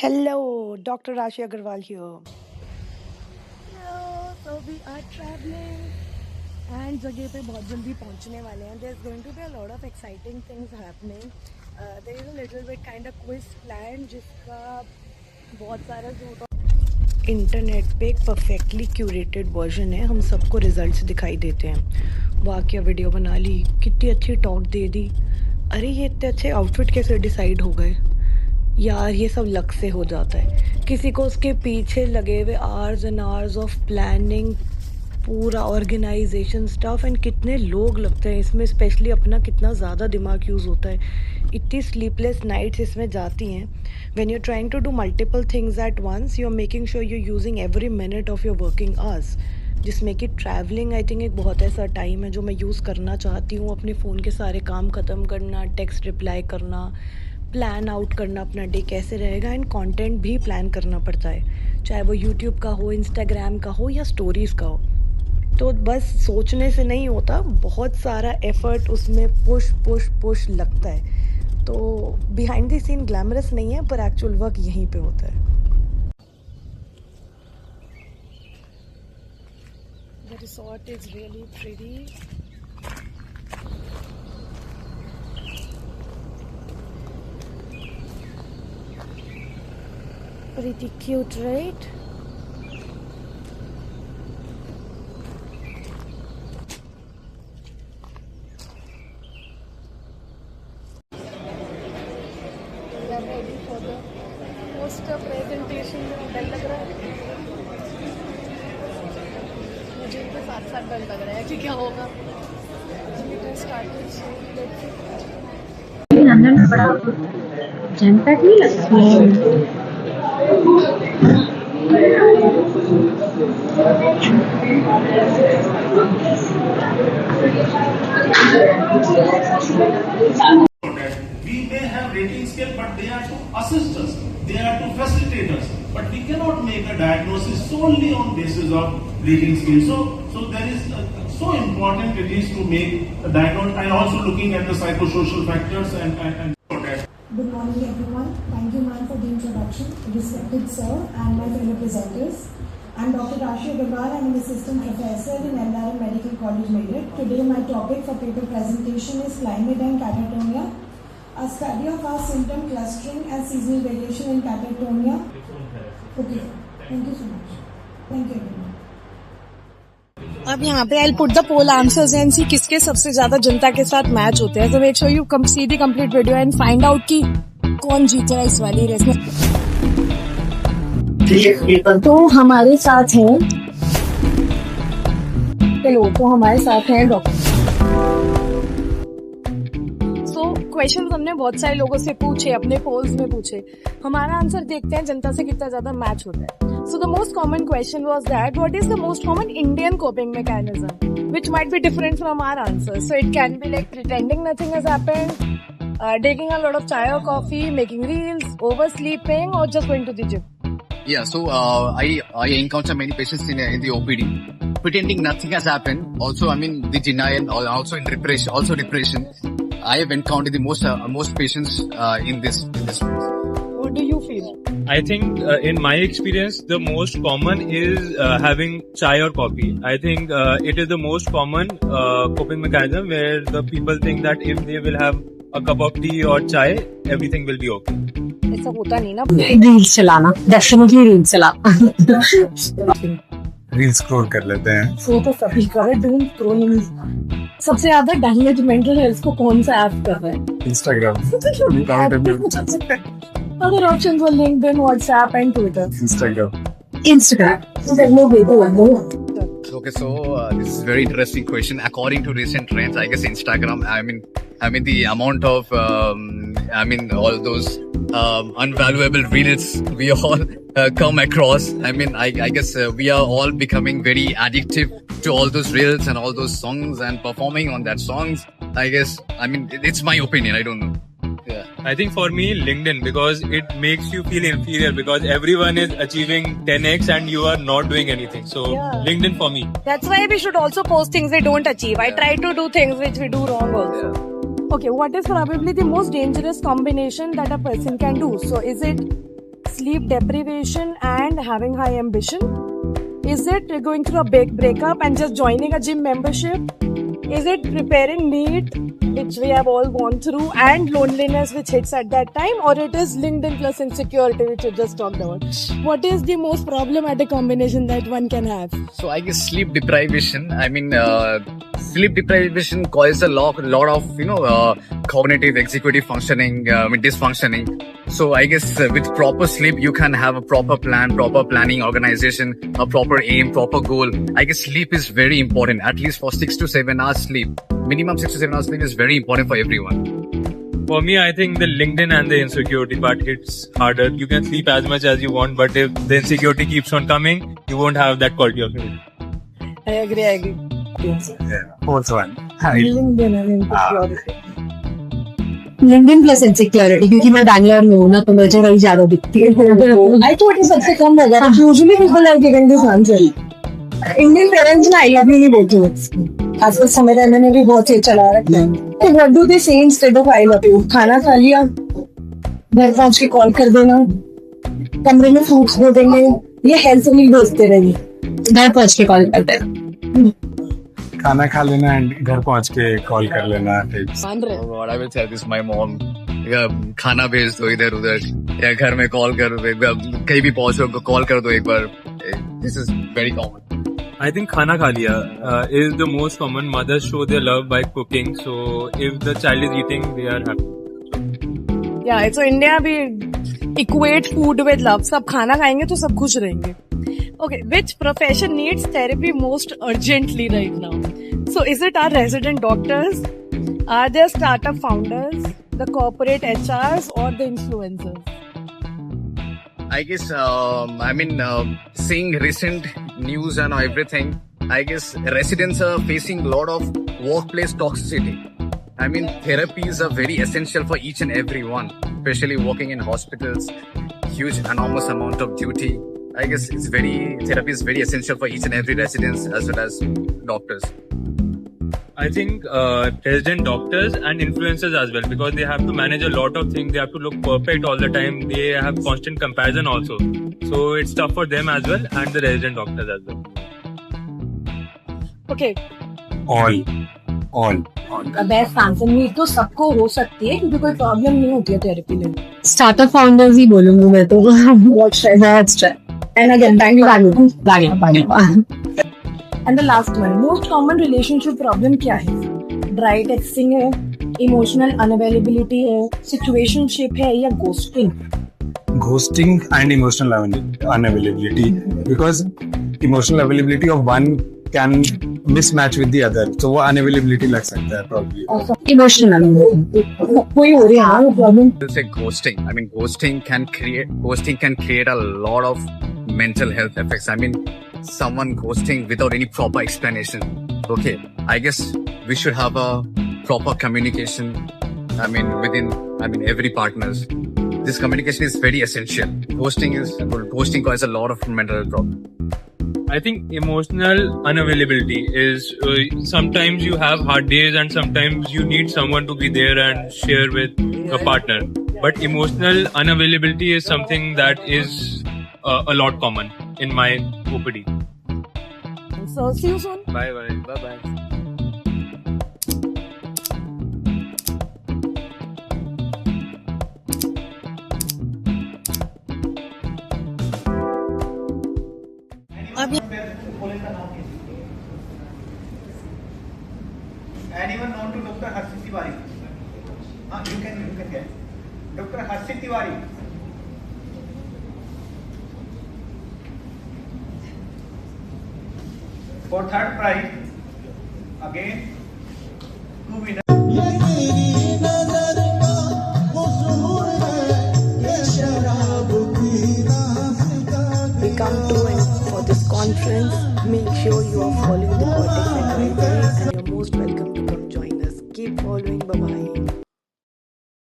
Hello, Dr. Rashi Agarwal here. Hello, so we are traveling and जगह पे बहुत जल्दी पहुंचने वाले हैं. There's going to be a lot of exciting things happening. There is a little bit kind of quiz plan जिसका बहुत सारा सूट इंटरनेट पे एक परफेक्टली क्यूरेटेड वर्जन है. हम सबको रिजल्ट्स दिखाई देते हैं. वाह क्या वीडियो बना ली, कितनी अच्छी टॉक दे दी. अरे ये इतने अच्छे आउटफिट कैसे डिसाइड हो गए यार. ये सब लक से हो जाता है. किसी को उसके पीछे लगे हुए hours and hours of planning, पूरा ऑर्गेनाइजेशन स्टफ, एंड कितने लोग लगते हैं इसमें. स्पेशली अपना कितना ज़्यादा दिमाग यूज़ होता है. इतनी स्लीपलेस नाइट्स इसमें जाती हैं. When you trying to do multiple things at once, you are making sure you using every minute of your working hours, जिसमें कि ट्रैवलिंग आई थिंक एक बहुत ऐसा टाइम है जो मैं यूज़ करना चाहती हूँ. अपने फ़ोन के सारे काम ख़त्म करना, टेक्स्ट रिप्लाई करना, प्लान आउट करना अपना डे कैसे रहेगा, एंड कंटेंट भी प्लान करना पड़ता है, चाहे वो यूट्यूब का हो, इंस्टाग्राम का हो या स्टोरीज़ का हो. तो बस सोचने से नहीं होता, बहुत सारा एफर्ट उसमें पुश पुश पुश लगता है. तो बिहाइंड द सीन ग्लैमरस नहीं है, पर एक्चुअल वर्क यहीं पे होता है. The resort is really pretty. Pretty cute, right? We are ready for the poster presentation. डर लग रहा है. मुझे इनके साथ साथ डर लग रहा है कि क्या होगा. Started, so let's see. अंदर में बड़ा जनता नहीं लगता. We may have rating scale, but they are to assist us, they are to facilitate us. But we cannot make a diagnosis solely on basis of rating scale. So there is so important it is to make a diagnosis, and also looking at the psychosocial factors and. Good morning, everyone. Thank you, ma'am, for the introduction. Respected sir and my fellow presenters. I'm Dr. Rashi Agarwal. I'm an assistant professor in LRM Medical College, Meerut. Today, my topic for paper presentation is climate and catatonia, a study of our symptom clustering and seasonal variation in catatonia. Okay, thank you so much. Thank you, everyone. अब यहाँ पे I'll put the poll answers and see किसके सबसे ज्यादा जनता के साथ match होते हैं. So make sure you see the complete video and find out कि कौन जीत रहा है इस वाली रेस में. तो हमारे साथ हैं, चलो तो हमारे साथ हैं डॉक्टर. सो क्वेश्चन हमने बहुत सारे लोगों से पूछे, अपने पोल्स में पूछे. हमारा आंसर देखते हैं जनता से कितना ज्यादा मैच होता है. So the most common question was that what is the most common Indian coping mechanism, which might be different from our answers. So it can be like pretending nothing has happened, taking a lot of chai or coffee, making reels, oversleeping, or just going to the gym. Yeah, so I encounter many patients in the OPD pretending nothing has happened. Also, I mean the denial, also in depression. Also depression. I have encountered the most patients in this. What do you feel? I think in my experience, the most common is having chai or coffee. I think it is the most common coping mechanism where the people think that if they will have a cup of tea or chai, everything will be okay. ऐसा होता नहीं ना. Reels चलाना, definitely reels चला. Reel scroll कर लेते हैं. वो तो सभी कर डूम स्क्रॉलिंग. सबसे ज्यादा डैमेज मेंटल हेल्थ को कौन सा ऐप कर रहा है? Instagram. Other options were LinkedIn, WhatsApp, and Twitter. Instagram. Okay, so this is a very interesting question. According to recent trends, I guess Instagram. I mean the amount of all those unvaluable reels we all come across. I guess we are all becoming very addictive to all those reels and all those songs and performing on that songs. I guess it's my opinion. I don't know. Yeah. I think for me, LinkedIn, because it makes you feel inferior because everyone is achieving 10x and you are not doing anything. So Yeah. LinkedIn for me. That's why we should also post things they don't achieve. I try to do things which we do wrong also. Okay, what is probably the most dangerous combination that a person can do? So is it sleep deprivation and having high ambition? Is it going through a big breakup and just joining a gym membership? Is it preparing NEET, which we have all gone through, and loneliness which hits at that time? Or it is LinkedIn plus insecurity, which you just talked about? What is the most problematic combination that one can have? So I guess sleep deprivation. Sleep deprivation causes a lot of cognitive, executive functioning, dysfunctioning. So I guess with proper sleep, you can have a proper plan, proper planning, organization, a proper aim, proper goal. I guess sleep is very important. At least for 6 to 7 hours sleep, minimum 6 to 7 hours sleep is very important for everyone. For me, I think the LinkedIn and the insecurity part hits harder. You can sleep as much as you want, but if the insecurity keeps on coming, you won't have that quality of sleep. I agree. Fourth one. LinkedIn and insecurity. LinkedIn plus insecurity, क्योंकि मैं बैंगलोर में हूँ ना, तो मुझे वही ज्यादा दिखती है। I thought ये सबसे कम लगा था. Usually people are giving this answer. Indian parents ना I love you नहीं बोलते. आजकल समय रहने में भी बहुत ही चला रखते हैं. तो what do they say instead of I love you? खाना खा लिया, घर पहुँच के कॉल कर देना, कमरे में फ्रूट्स दे देंगे, ये हेल्थफुली भेजते रहेंगे. घर पहुंच के कॉल करते हैं. खाना खा लेना एंड घर पहुंच के कॉल कर लेना. मान रहे. Oh God, I will tell this my mom. खाना भेज दो इधर उधर, या घर में कॉल कर दो, कहीं भी पहुंचो कॉल कर दो एक बार. This is very common. I think khana kha liya is the most common. Mothers show their love by cooking. So if the child is eating, they are happy. Yeah, so India we equate food with love. सब खाना खाएंगे तो सब खुश रहेंगे. Okay, which profession needs therapy most urgently right now? So is it our resident doctors? Are there startup founders, the corporate HRs, or the influencers? I guess, seeing recent news and everything, I guess residents are facing a lot of workplace toxicity. I mean, therapies are very essential for each and every one, especially working in hospitals, huge, enormous amount of duty. I guess therapy is very essential for each and every residents as well as doctors. I think resident doctors and influencers as well, because they have to manage a lot of things. They have to look perfect all the time. They have constant comparison also. So it's tough for them as well, and the resident doctors as well. Okay. All. Best answer. Need तो सबको हो सकती है क्योंकि कोई problem नहीं होती है थेरेपी में. स्टार्टअप फाउंडर्स ही बोलूंगी मैं तो. That's right. And again, Bangalore. Bangalore. And the last one, most common relationship problem क्या है? Dry texting है, emotional unavailability है, situationship है या ghosting? Ghosting and emotional unavailability, because emotional availability of one can mismatch with the other, so वो unavailability लग सकता है probably. Emotional unavailability. कोई हो रही है ना problem? I'll say ghosting. I mean, ghosting can create a lot of mental health effects. I mean, someone ghosting without any proper explanation. Okay, I guess we should have a proper communication. Within every partners. This communication is very essential. Ghosting causes a lot of mental health problems. I think emotional unavailability is sometimes you have hard days and sometimes you need someone to be there and share with a partner. But emotional unavailability is something that is a lot common in my OPD. So see you soon. Bye bye. Anyone known to Dr. Harshit Tiwari? You can get. Dr. Harshit Tiwari. For third prize, again, 2 winners. We come to and for this conference. Make sure you are following the Cortex Advisory and you're most welcome to come join us. Keep following. Bye-bye.